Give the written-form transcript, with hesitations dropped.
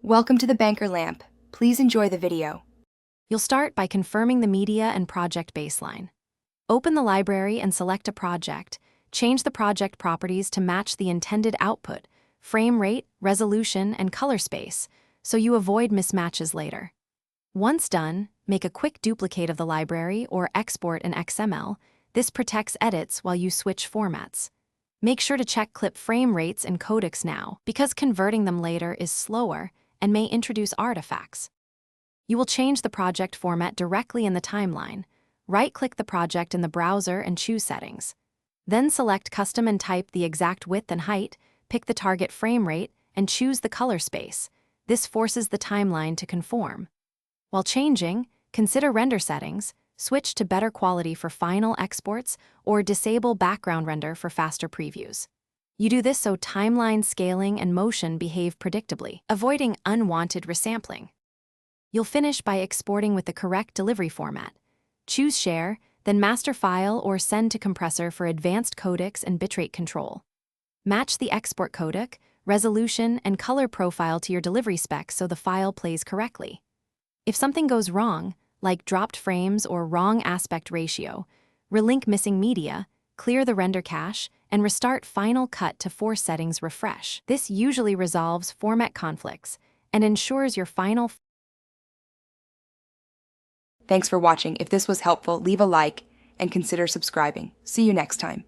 Welcome to the Banker Lamp. Please enjoy the video. You'll start by confirming the media and project baseline. Open the library and select a project. Change the project properties to match the intended output, frame rate, resolution, and color space, so you avoid mismatches later. Once done, make a quick duplicate of the library or export an XML. This protects edits while you switch formats. Make sure to check clip frame rates and codecs now, because converting them later is slower and may introduce artifacts. You will change the project format directly in the timeline. Right-click the project in the browser and choose Settings. Then select Custom and type the exact width and height, pick the target frame rate, and choose the color space. This forces the timeline to conform. While changing, consider render settings, switch to better quality for final exports, or disable background render for faster previews. You do this so timeline scaling and motion behave predictably, avoiding unwanted resampling. You'll finish by exporting with the correct delivery format. Choose Share, then Master File or Send to Compressor for advanced codecs and bitrate control. Match the export codec, resolution, and color profile to your delivery specs so the file plays correctly. If something goes wrong, like dropped frames or wrong aspect ratio, relink missing media, clear the render cache, and restart Final Cut to force settings refresh. This usually resolves format conflicts and ensures your final. Thanks for watching. If this was helpful, leave a like and consider subscribing. See you next time.